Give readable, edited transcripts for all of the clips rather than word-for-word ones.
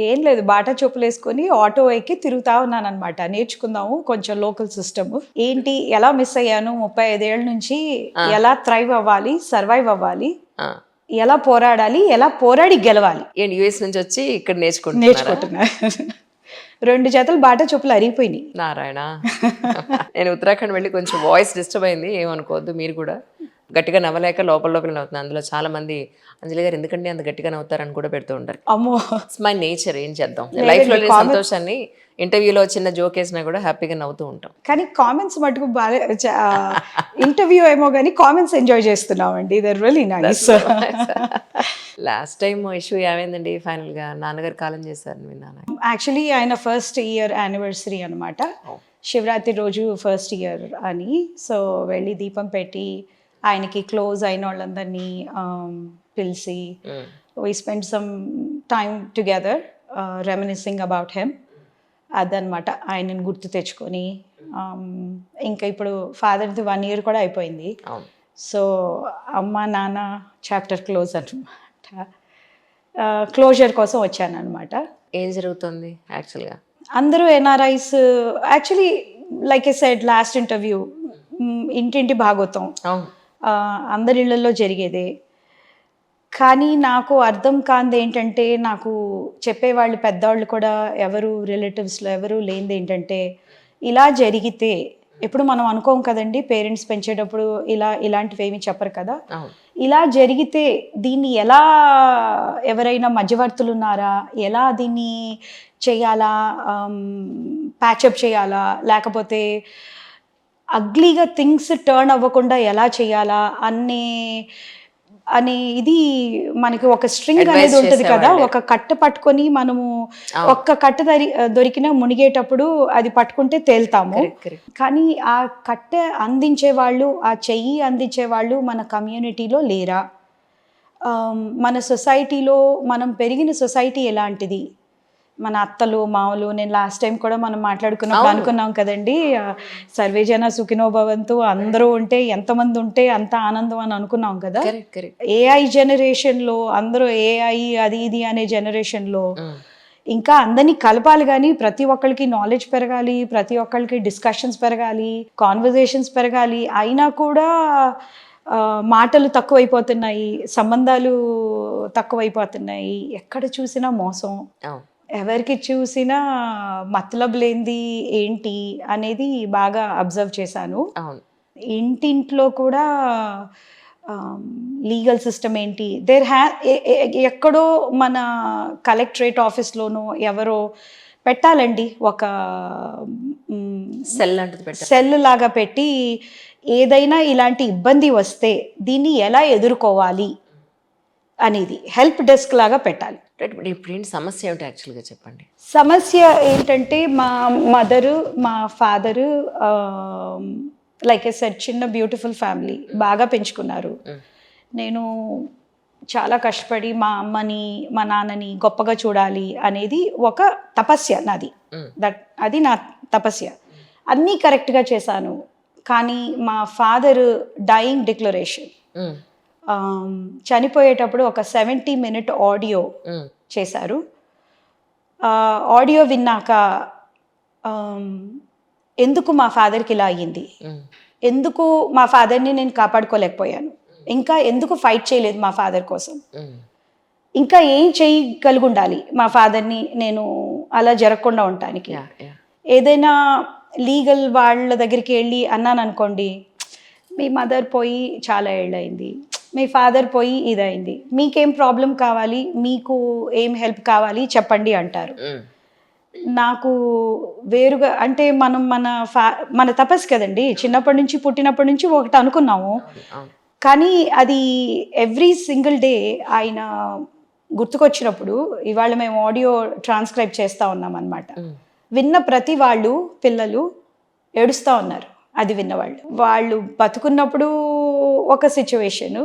ఏం లేదు, బాటా చెప్పులు వేసుకొని ఆటో ఎక్కి తిరుగుతా ఉన్నాను అనమాట. నేర్చుకుందాము కొంచెం లోకల్ సిస్టమ్ ఏంటి, ఎలా మిస్ అయ్యాను 35 ఏళ్ళ నుంచి, ఎలా థ్రైవ్ అవ్వాలి, సర్వైవ్ అవ్వాలి, ఎలా పోరాడాలి, ఎలా పోరాడి గెలవాలి. యూఎస్ నుంచి వచ్చి ఇక్కడ నేర్చుకుంటున్నా. 2 జతలు బాటా చెప్పులు అరిగిపోయినాయి. నారాయణ, నేను ఉత్తరాఖండ్ వెళ్ళి కొంచెం వాయిస్ డిస్టర్బ్ అయింది, ఏమనుకోవద్దు. మీరు కూడా గట్టిగా నవ్వలేక లోపల నవ్వుతున్నాను. అందులో చాలా మంది అంజలి గారు ఎందుకంటే అంత గట్టిగా నవ్వుతారని కూడా పెడుతూ ఉంటారు. అమ్మో, ఇట్స్ మై నేచర్, ఏం చేద్దాం. లైఫ్ లో సంతోషాన్ని ఇంటర్వ్యూలో చిన్న జోక్ వేసినా కూడా హ్యాపీగా నవ్వుతూ ఉంటాం. కానీ కామెంట్స్ మటుకు బాగా, ఇంటర్వ్యూ ఏమో కానీ కామెంట్స్ ఎంజాయ్ చేస్తున్నామండి. They're really nice. Last time issue ఏమైందండి ఫైనల్ గా? నాన్నగారు కాలం చేశారు విన్నాను. యాక్చువల్లీ ఆయన ఫస్ట్ ఇయర్ యానివర్సరీ అనమాట. శివరాత్రి రోజు ఫస్ట్ ఇయర్ అని. సో వెళ్ళి దీపం పెట్టి ఆయనకి క్లోజ్ అయిన వాళ్ళందరినీ పిలిచి we spend some time together రెమినిసింగ్ about him. అదనమాట, ఆయనని గుర్తు తెచ్చుకొని. ఇంకా ఇప్పుడు ఫాదర్ది 1 year కూడా అయిపోయింది. సో అమ్మ నాన్న చాప్టర్ క్లోజ్ అనమాట. క్లోజర్ కోసం వచ్చాను అనమాట. ఏం జరుగుతుంది యాక్చువల్గా? అందరూ NRIs actually, like I said last interview, ఇంటింటి భాగవతం అందరి ఇళ్లలో జరిగేదే. కానీ నాకు అర్థం కానిది ఏంటంటే, నాకు చెప్పేవాళ్ళు పెద్దవాళ్ళు కూడా ఎవరు రిలేటివ్స్లో ఎవరు లేనిది ఏంటంటే, ఇలా జరిగితే ఎప్పుడు మనం అనుకోం కదండి, పేరెంట్స్ పెంచేటప్పుడు ఇలాంటివి ఏమీ చెప్పరు కదా. ఇలా జరిగితే దీన్ని ఎలా, ఎవరైనా మధ్యవర్తులు ఉన్నారా, ఎలా దీన్ని చేయాలా, ప్యాచప్ చేయాలా, లేకపోతే అగ్లీగా థింగ్స్ టర్న్ అవ్వకుండా ఎలా చేయాలా అని ఇది మనకి ఒక స్ట్రింగ్ అనేది ఉంటుంది కదా. ఒక కట్ట పట్టుకొని మనము ఒక్క కట్ట దొరికినా మునిగేటప్పుడు అది పట్టుకుంటే తేలుతాము. కానీ ఆ కట్ట అందించే వాళ్ళు, ఆ చెయ్యి అందించే వాళ్ళు మన కమ్యూనిటీలో లేరా? మన సొసైటీలో, మనం పెరిగిన సొసైటీ ఎలాంటిది? మన అత్తలు మామలు, నేను లాస్ట్ టైం కూడా మనం మాట్లాడుకున్నప్పుడు అనుకున్నాం కదండి, సర్వేజన సుఖినో భవంతు, అందరూ ఉంటే ఎంతమంది ఉంటే అంత ఆనందం అని అనుకున్నాం కదా. ఏఐ జనరేషన్లో అందరూ ఏఐ అది ఇది అనే జనరేషన్లో ఇంకా అందరినీ కలపాలి, కానీ ప్రతి ఒక్కరికి నాలెడ్జ్ పెరగాలి, ప్రతి ఒక్కరికి డిస్కషన్స్ పెరగాలి, కాన్వర్జేషన్స్ పెరగాలి. అయినా కూడా మాటలు తక్కువైపోతున్నాయి, సంబంధాలు తక్కువైపోతున్నాయి. ఎక్కడ చూసినా మోసం, ఎవరికి చూసినా మతలబ్ లేనిది ఏంటి అనేది బాగా అబ్జర్వ్ చేశాను. ఇంటింట్లో కూడా లీగల్ సిస్టమ్ ఏంటి, ఎక్కడో మన కలెక్టరేట్ ఆఫీస్లోనో ఎవరో పెట్టాలండి, ఒక సెల్ లాగా పెట్టి ఏదైనా ఇలాంటి ఇబ్బంది వస్తే దీన్ని ఎలా ఎదుర్కోవాలి అనేది హెల్ప్ డెస్క్ లాగా పెట్టాలి. ఇప్పుడు ఏంటి సమస్య ఏమిటి యాక్చువల్గా చెప్పండి? సమస్య ఏంటంటే, మా మదరు మా ఫాదరు లైక్ ఐ సెడ్ చిన్న బ్యూటిఫుల్ ఫ్యామిలీ, బాగా పెంచుకున్నారు. నేను చాలా కష్టపడి మా అమ్మని మా నాన్నని గొప్పగా చూడాలి అనేది ఒక తపస్య నాది. అది నా తపస్య. అన్నీ కరెక్ట్గా చేశాను. కానీ మా ఫాదర్ డైయింగ్ డిక్లరేషన్, చనిపోయేటప్పుడు ఒక 70-minute ఆడియో చేశారు. ఆడియో విన్నాక ఎందుకు మా ఫాదర్కి ఇలా అయ్యింది, ఎందుకు మా ఫాదర్ని నేను కాపాడుకోలేకపోయాను, ఇంకా ఎందుకు ఫైట్ చేయలేదు మా ఫాదర్ కోసం, ఇంకా ఏం చేయగలుగుండాలి మా ఫాదర్ని నేను అలా జరగకుండా ఉండటానికి. ఏదైనా లీగల్ వాళ్ళ దగ్గరికి వెళ్ళి అన్నాను అనుకోండి, మీ మదర్ పోయి చాలా ఏళ్ళయింది, మీ ఫాదర్ పోయి ఇదైంది, మీకేం ప్రాబ్లం కావాలి, మీకు ఏం హెల్ప్ కావాలి చెప్పండి అంటారు. నాకు వేరుగా అంటే మనం మన తపస్సు కదండి, చిన్నప్పటి నుంచి పుట్టినప్పటి నుంచి ఒకటి అనుకున్నాము. కానీ అది ఎవ్రీ సింగిల్ డే ఆయన గుర్తుకొచ్చినప్పుడు, ఇవాళ మేము ఆడియో ట్రాన్స్క్రైబ్ చేస్తూ ఉన్నాం అన్నమాట. విన్న ప్రతి వాళ్ళు పిల్లలు ఏడుస్తూ ఉన్నారు. అది విన్నవాళ్ళు, వాళ్ళు బతుకున్నప్పుడు ఒక సిచ్యువేషన్,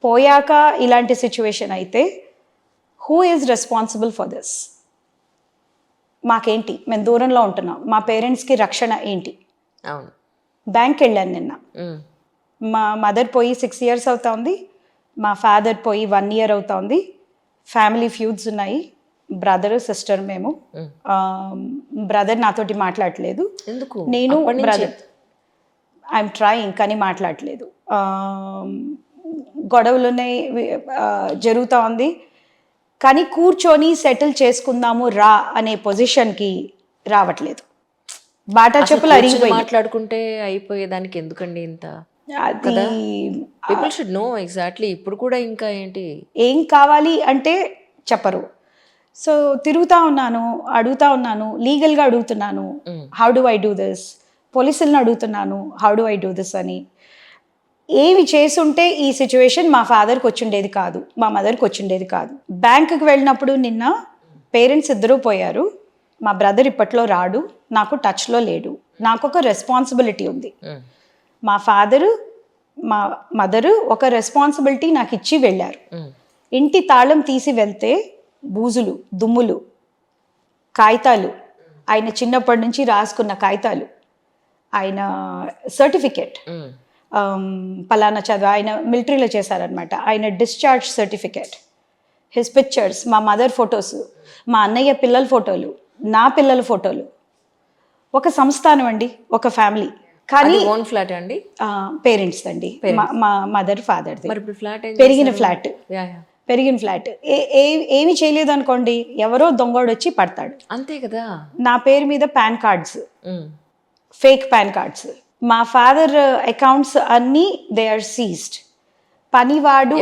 పోయాక ఇలాంటి సిచ్యువేషన్ అయితే who is responsible for this? మాకేంటి, మేము దూరంలో ఉంటున్నాం, మా పేరెంట్స్కి రక్షణ ఏంటి? బ్యాంక్కి వెళ్ళాను నిన్న, మా మదర్ పోయి 6 years అవుతుంది, మా ఫాదర్ పోయి 1 year అవుతుంది. ఫ్యామిలీ ఫ్యూడ్స్ ఉన్నాయి, బ్రదర్ సిస్టర్ మేము. బ్రదర్ నాతోటి మాట్లాడట్లేదు. ఎందుకు? నేను బ్రదర్ ఐఎమ్ ట్రయింగ్ కానీ మాట్లాడట్లేదు. గొడవలునే జరుగుతూ ఉంది కానీ కూర్చొని సెటిల్ చేసుకుందాము రా అనే పొజిషన్కి రావట్లేదు. బాటా చెప్పులు అరిగిపోయి మాట్లాడుకుంటే అయిపోయేదానికి ఎందుకండి ఇంత? అది పీపుల్ షుడ్ నో ఎగ్జాక్ట్లీ. ఇప్పుడు కూడా ఇంకా ఏంటి ఏం కావాలి అంటే చెప్పరు. సో తిరుగుతూ ఉన్నాను, అడుగుతా ఉన్నాను, లీగల్గా అడుగుతున్నాను, how do I do this, పోలీసులను అడుగుతున్నాను how do I do this అని. ఏమి చేసుంటే ఈ సిచ్యువేషన్ మా ఫాదర్కి వచ్చిండేది కాదు, మా మదర్కి వచ్చిండేది కాదు. బ్యాంకుకి వెళ్ళినప్పుడు నిన్న పేరెంట్స్ ఇద్దరూ పోయారు. మా బ్రదర్ ఇప్పట్లో రాడు, నాకు టచ్లో లేడు. నాకు ఒక రెస్పాన్సిబిలిటీ ఉంది. మా ఫాదరు మా మదరు ఒక రెస్పాన్సిబిలిటీ నాకు ఇచ్చి వెళ్ళారు. ఇంటి తాళం తీసి వెళ్తే బూజులు, దుమ్ములు, కాగితాలు, ఆయన చిన్నప్పటి నుంచి రాసుకున్న కాగితాలు, ఆయన సర్టిఫికేట్, పలానా చదువు, ఆయన మిలిటరీలో చేశారనమాట, ఆయన డిశ్చార్జ్ సర్టిఫికేట్, హిస్ పిక్చర్స్, మా మదర్ ఫొటోస్, మా అన్నయ్య పిల్లల ఫోటోలు, నా పిల్లల ఫోటోలు. ఒక సంస్థానం అండి, ఒక ఫ్యామిలీ. కానీ ఓన్ ఫ్లాట్ అండి? పేరెంట్స్ అండి, మా మదర్ ఫాదర్ది. మరి ఇప్పుడు ఫ్లాట్ పెరిగిన ఫ్లాట్, పెరిగిన ఫ్లాట్. ఏమి చేయలేదు అనుకోండి, ఎవరో దొంగోడు వచ్చి పడతాడు. అంతే కదా. నా పేరు మీద pan cards, fake pan cards, మా ఫాదర్ అకౌంట్స్ అన్నీ దే ఆర్ సీజ్డ్. పనివాడు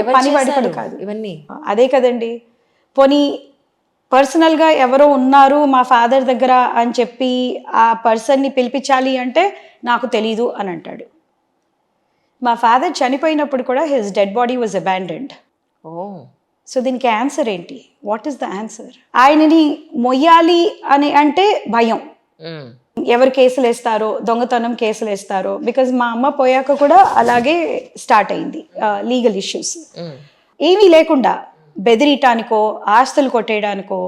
కూడా కాదు ఇవన్నీ. అదే కదండి. పోనీ పర్సనల్గా ఎవరో ఉన్నారు మా ఫాదర్ దగ్గర అని చెప్పి ఆ పర్సన్ని పిలిపించాలి అంటే నాకు తెలీదు అని అంటాడు. మా ఫాదర్ చనిపోయినప్పుడు కూడా his dead body was abandoned. So దీనికి ఆన్సర్ ఏంటి? What is the answer? ఆయనని మొయ్యాలి అని అంటే భయం. ఎవరు కేసులు వేస్తారో, దొంగతనం కేసులు వేస్తారో. బికాజ్ మా అమ్మ పోయాక కూడా అలాగే స్టార్ట్ అయింది లీగల్ ఇష్యూస్. ఏమీ లేకుండా బెదిరియటానికో, ఆస్తులు కొట్టేయడానికో,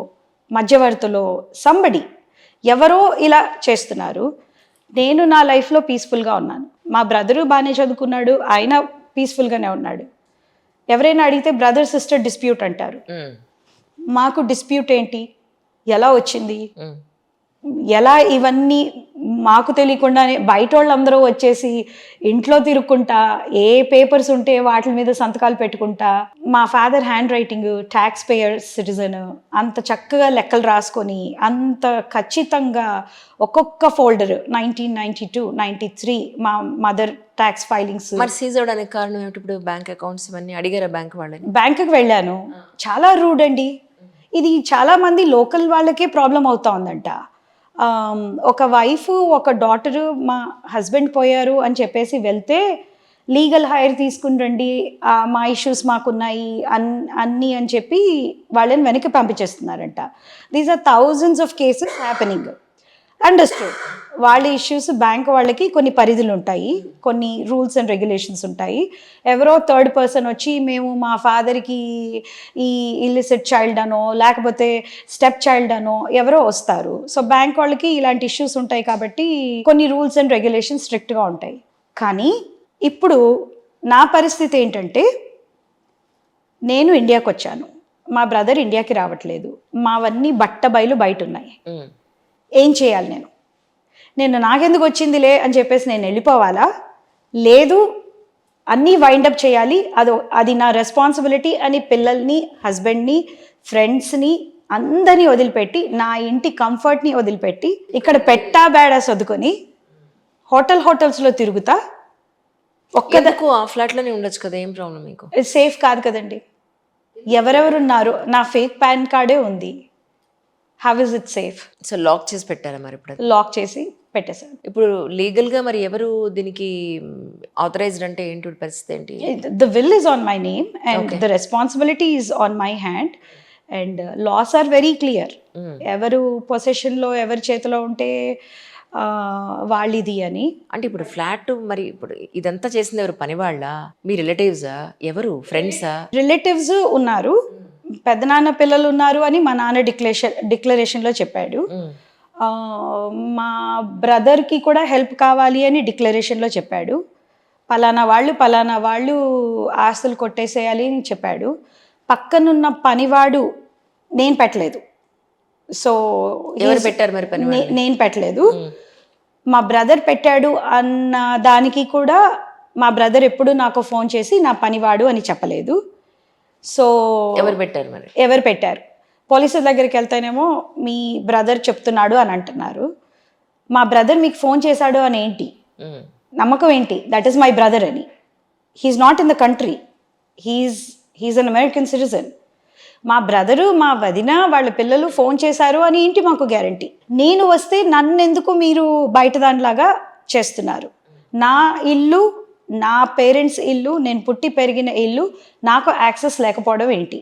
మధ్యవర్తులో సంబడి ఎవరో ఇలా చేస్తున్నారు. నేను నా లైఫ్లో పీస్ఫుల్గా ఉన్నాను. మా బ్రదరు బాగానే చదువుకున్నాడు, ఆయన పీస్ఫుల్గానే ఉన్నాడు. ఎవరైనా అడిగితే బ్రదర్ సిస్టర్ డిస్ప్యూట్ అంటారు. మాకు డిస్ప్యూట్ ఏంటి? ఎలా వచ్చింది? ఎలా ఇవన్నీ మాకు తెలియకుండానే బయట వాళ్ళందరూ వచ్చేసి ఇంట్లో తిరుక్కుంటా, ఏ పేపర్స్ ఉంటే వాటి మీద సంతకాలు పెట్టుకుంటా, మా father hand writing, tax payer citizen, అంత చక్కగా లెక్కలు రాసుకొని అంత ఖచ్చితంగా ఒక్కొక్క ఫోల్డర్ 1992, 93 మా మదర్ ట్యాక్స్ ఫైలింగ్స్. మరి సీజ్ అవడానికి కారణం ఏమిటి? ఇప్పుడు బ్యాంక్ అకౌంట్స్ ఇవన్నీ అడిగారా బ్యాంక్ వాళ్ళని? బ్యాంకుకి వెళ్ళాను, చాలా రూడ్ అండి. ఇది చాలా మంది లోకల్ వాళ్ళకే ప్రాబ్లం అవుతా ఉందంట. ఒక వైఫ్, ఒక డాటరు మా హస్బెండ్ పోయారు అని చెప్పేసి వెళ్తే లీగల్ హైర్ తీసుకుని రండి, మా ఇష్యూస్ మాకున్నాయి అన్నీ అని చెప్పి వాళ్ళని వెనక్కి పంపించేస్తున్నారంట. These are thousands of cases happening. Understood, వాళ్ళ ఇష్యూస్ బ్యాంక్ వాళ్ళకి కొన్ని పరిధులు ఉంటాయి, కొన్ని రూల్స్ అండ్ రెగ్యులేషన్స్ ఉంటాయి. ఎవరో థర్డ్ పర్సన్ వచ్చి మేము మా ఫాదర్కి ఈ ఇల్లిసిట్ చైల్డ్ అనో లేకపోతే స్టెప్ చైల్డ్ అనో ఎవరో వస్తారు. సో బ్యాంక్ వాళ్ళకి ఇలాంటి ఇష్యూస్ ఉంటాయి కాబట్టి కొన్ని రూల్స్ అండ్ రెగ్యులేషన్స్ స్ట్రిక్ట్గా ఉంటాయి. కానీ ఇప్పుడు నా పరిస్థితి ఏంటంటే, నేను ఇండియాకి వచ్చాను, మా బ్రదర్ ఇండియాకి రావట్లేదు, మావన్నీ బట్టబయలు బయట ఉన్నాయి. ఏం చేయాలి? నేను నాకెందుకు వచ్చిందిలే అని చెప్పేసి నేను వెళ్ళిపోవాలా? లేదు, అన్నీ వైండప్ చేయాలి, అది నా రెస్పాన్సిబిలిటీ అని పిల్లల్ని, హస్బెండ్ని, ఫ్రెండ్స్ని అందరినీ వదిలిపెట్టి, నా ఇంటి కంఫర్ట్ని వదిలిపెట్టి, ఇక్కడ పెట్టా బేడా సర్దుకొని హోటల్స్లో తిరుగుతా. ఒక్కదకు ఆ ఫ్లాట్లోనే ఉండొచ్చు కదా, ఏం ప్రాబ్లం మీకు? సేఫ్ కాదు కదండి. ఎవరెవరున్నారు? నా ఫేక్ పాన్ కార్డే ఉంది. How is it safe? So lock చేసి పెట్టారా మరి? ఇప్పుడు లాక్ చేసి పెట్టేశారు. ఇప్పుడు లీగల్గా మరి ఎవరు దీనికి ఆథరైజ్డ్ అంటే ఏంటి పరిస్థితి ఏంటి? The will is on my name and the responsibility is on my hand and laws are very clear. ఎవరు పొసెషన్లో, ఎవరి చేతిలో ఉంటే వాళ్ళిది అని. అంటే ఇప్పుడు ఫ్లాట్ మరి ఇప్పుడు ఇదంతా చేసింది ఎవరు? పని వాళ్ళ? మీ రిలేటివ్సా? ఎవరు? ఫ్రెండ్సా? రిలేటివ్స్ ఉన్నారు, పెద్దనాన్న పిల్లలు ఉన్నారు అని మా నాన్న డిక్లరేషన్లో చెప్పాడు. మా బ్రదర్కి కూడా హెల్ప్ కావాలి అని డిక్లరేషన్లో చెప్పాడు. పలానా వాళ్ళు ఆస్తులు కొట్టేసేయాలి అని చెప్పాడు. పక్కనున్న పనివాడు నేను పెట్టలేదు, సో ఎవరు పెట్టారు మరి పని నేను పెట్టలేదు, మా బ్రదర్ పెట్టాడు అన్న దానికి కూడా మా బ్రదర్ ఎప్పుడు నాకు ఫోన్ చేసి నా పనివాడు అని చెప్పలేదు. సో ఎవరు పెట్టారు మరి? ఎవరు పెట్టారు, పోలీసుల దగ్గరికి వెళ్తేనేమో మీ బ్రదర్ చెప్తున్నాడు అని అంటున్నారు. మా బ్రదర్ మీకు ఫోన్ చేశాడు అని ఏంటి నమ్మకం ఏంటి? దట్ ఈస్ మై బ్రదర్ అని. He's not in the country, he's an American citizen. మా బ్రదరు, మా వదిన, వాళ్ళ పిల్లలు ఫోన్ చేశారు అని ఏంటి మాకు గ్యారంటీ? నేను వస్తే నన్ను ఎందుకు మీరు బయట దానిలాగా చేస్తున్నారు? నా ఇల్లు, నా పేరెంట్స్ ఇల్లు, నేను పుట్టి పెరిగిన ఇల్లు, నాకు యాక్సెస్ లేకపోవడం ఏంటి?